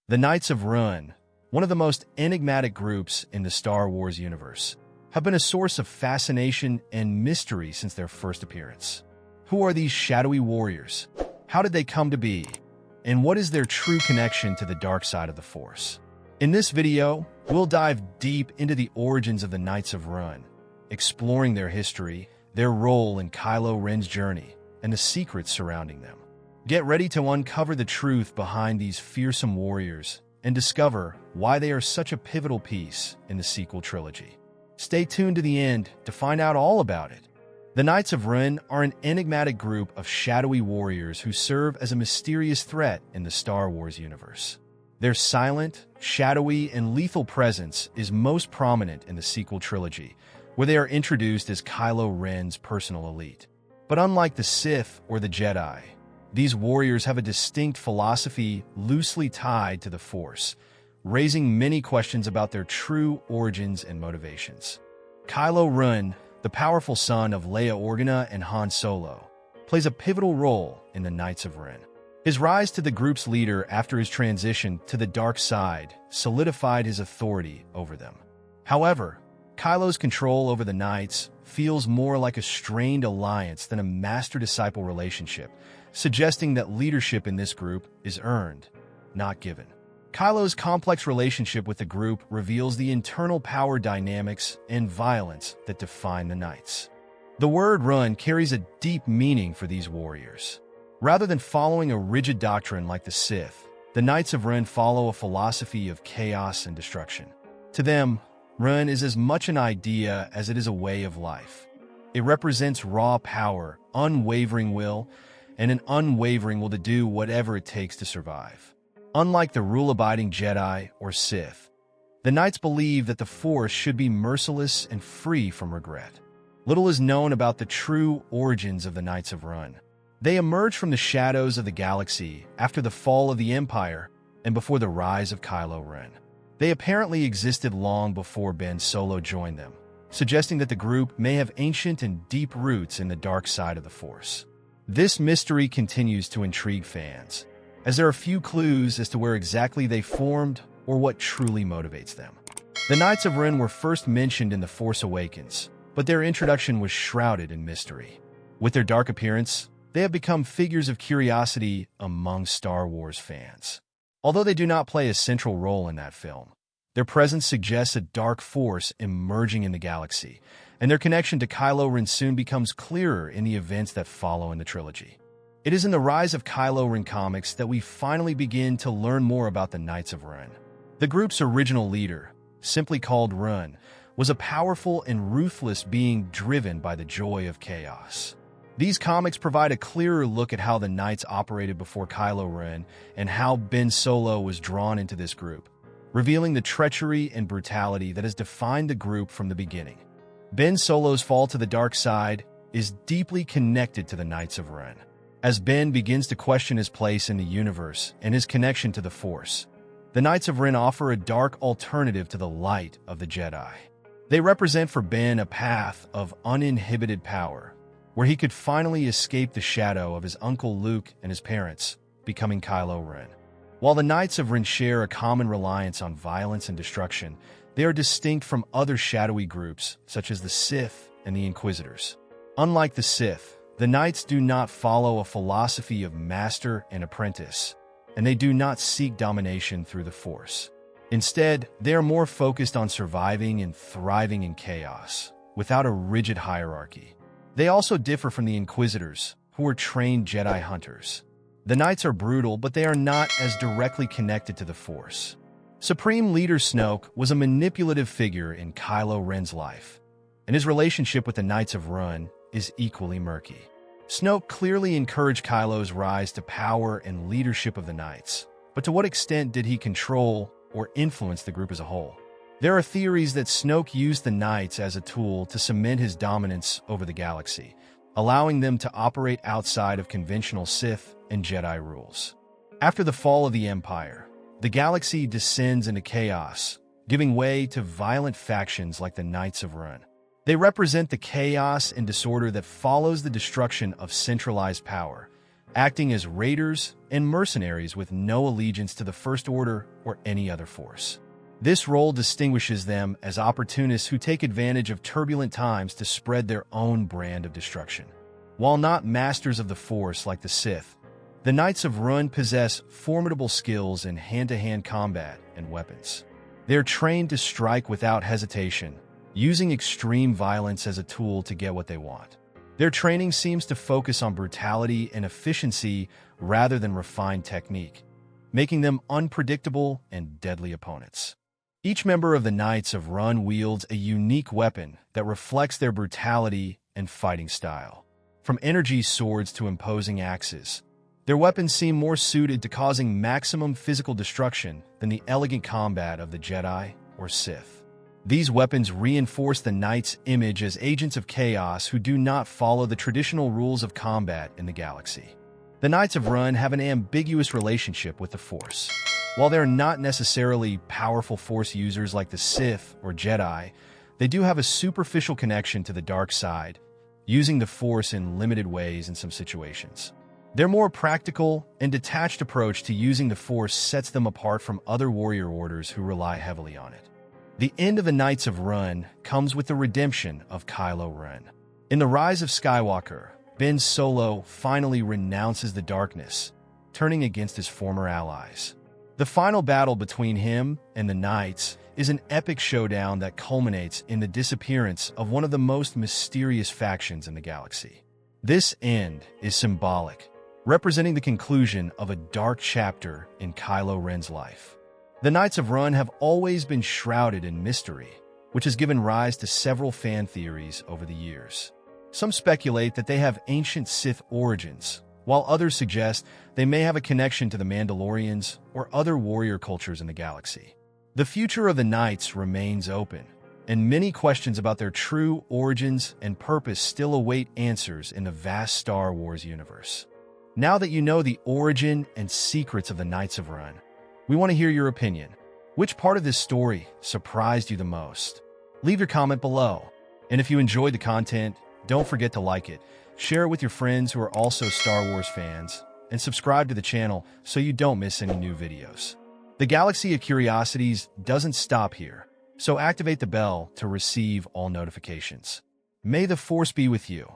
The Knights of Ren, one of the most enigmatic groups in the Star Wars universe, have been a source of fascination and mystery since their first appearance. Who are these shadowy warriors? How did they come to be? And what is their true connection to the dark side of the Force? In this video, we'll dive deep into the origins of the Knights of Ren, exploring their history, their role in Kylo Ren's journey, and the secrets surrounding them. Get ready to uncover the truth behind these fearsome warriors and discover why they are such a pivotal piece in the sequel trilogy. Stay tuned to the end to find out all about it. The Knights of Ren are an enigmatic group of shadowy warriors who serve as a mysterious threat in the Star Wars universe. Their silent, shadowy, and lethal presence is most prominent in the sequel trilogy, where they are introduced as Kylo Ren's personal elite. But unlike the Sith or the Jedi, these warriors have a distinct philosophy loosely tied to the Force, raising many questions about their true origins and motivations. Kylo Ren, the powerful son of Leia Organa and Han Solo, plays a pivotal role in the Knights of Ren. His rise to the group's leader after his transition to the dark side solidified his authority over them. However, Kylo's control over the Knights feels more like a strained alliance than a master-disciple relationship, suggesting that leadership in this group is earned, not given. Kylo's complex relationship with the group reveals the internal power dynamics and violence that define the Knights. The word Ren carries a deep meaning for these warriors. Rather than following a rigid doctrine like the Sith, the Knights of Ren follow a philosophy of chaos and destruction. To them, Ren is as much an idea as it is a way of life. It represents raw power, unwavering will, and an unwavering will to do whatever it takes to survive. Unlike the rule-abiding Jedi or Sith, the Knights believe that the Force should be merciless and free from regret. Little is known about the true origins of the Knights of Ren. They emerged from the shadows of the galaxy after the fall of the Empire and before the rise of Kylo Ren. They apparently existed long before Ben Solo joined them, suggesting that the group may have ancient and deep roots in the dark side of the Force. This mystery continues to intrigue fans, as there are few clues as to where exactly they formed or what truly motivates them. The Knights of Ren were first mentioned in The Force Awakens, but their introduction was shrouded in mystery. With their dark appearance, they have become figures of curiosity among Star Wars fans. Although they do not play a central role in that film, their presence suggests a dark force emerging in the galaxy, and their connection to Kylo Ren soon becomes clearer in the events that follow in the trilogy. It is in the Rise of Kylo Ren comics that we finally begin to learn more about the Knights of Ren. The group's original leader, simply called Ren, was a powerful and ruthless being driven by the joy of chaos. These comics provide a clearer look at how the Knights operated before Kylo Ren and how Ben Solo was drawn into this group, revealing the treachery and brutality that has defined the group from the beginning. Ben Solo's fall to the dark side is deeply connected to the Knights of Ren. As Ben begins to question his place in the universe and his connection to the Force, the Knights of Ren offer a dark alternative to the light of the Jedi. They represent for Ben a path of uninhibited power, where he could finally escape the shadow of his uncle Luke and his parents, becoming Kylo Ren. While the Knights of Ren share a common reliance on violence and destruction, they are distinct from other shadowy groups, such as the Sith and the Inquisitors. Unlike the Sith, the Knights do not follow a philosophy of master and apprentice, and they do not seek domination through the Force. Instead, they are more focused on surviving and thriving in chaos, without a rigid hierarchy. They also differ from the Inquisitors, who are trained Jedi hunters. The Knights are brutal, but they are not as directly connected to the Force. Supreme Leader Snoke was a manipulative figure in Kylo Ren's life, and his relationship with the Knights of Ren is equally murky. Snoke clearly encouraged Kylo's rise to power and leadership of the Knights, but to what extent did he control or influence the group as a whole? There are theories that Snoke used the Knights as a tool to cement his dominance over the galaxy, allowing them to operate outside of conventional Sith and Jedi rules. After the fall of the Empire, the galaxy descends into chaos, giving way to violent factions like the Knights of Ren. They represent the chaos and disorder that follows the destruction of centralized power, acting as raiders and mercenaries with no allegiance to the First Order or any other force. This role distinguishes them as opportunists who take advantage of turbulent times to spread their own brand of destruction. While not masters of the Force like the Sith, the Knights of Run possess formidable skills in hand-to-hand combat and weapons. They're trained to strike without hesitation, using extreme violence as a tool to get what they want. Their training seems to focus on brutality and efficiency rather than refined technique, making them unpredictable and deadly opponents. Each member of the Knights of Run wields a unique weapon that reflects their brutality and fighting style. From energy swords to imposing axes, their weapons seem more suited to causing maximum physical destruction than the elegant combat of the Jedi or Sith. These weapons reinforce the Knights' image as agents of chaos who do not follow the traditional rules of combat in the galaxy. The Knights of Run have an ambiguous relationship with the Force. While they're not necessarily powerful Force users like the Sith or Jedi, they do have a superficial connection to the dark side, using the Force in limited ways in some situations. Their more practical and detached approach to using the Force sets them apart from other warrior orders who rely heavily on it. The end of the Knights of Run comes with the redemption of Kylo Ren. In The Rise of Skywalker, Ben Solo finally renounces the darkness, turning against his former allies. The final battle between him and the Knights is an epic showdown that culminates in the disappearance of one of the most mysterious factions in the galaxy. This end is symbolic, representing the conclusion of a dark chapter in Kylo Ren's life. The Knights of Run have always been shrouded in mystery, which has given rise to several fan theories over the years. Some speculate that they have ancient Sith origins, while others suggest they may have a connection to the Mandalorians or other warrior cultures in the galaxy. The future of the Knights remains open, and many questions about their true origins and purpose still await answers in the vast Star Wars universe. Now that you know the origin and secrets of the Knights of Run, we want to hear your opinion. Which part of this story surprised you the most? Leave your comment below. And if you enjoyed the content, don't forget to like it, share it with your friends who are also Star Wars fans, and subscribe to the channel so you don't miss any new videos. The Galaxy of Curiosities doesn't stop here, so activate the bell to receive all notifications. May the Force be with you.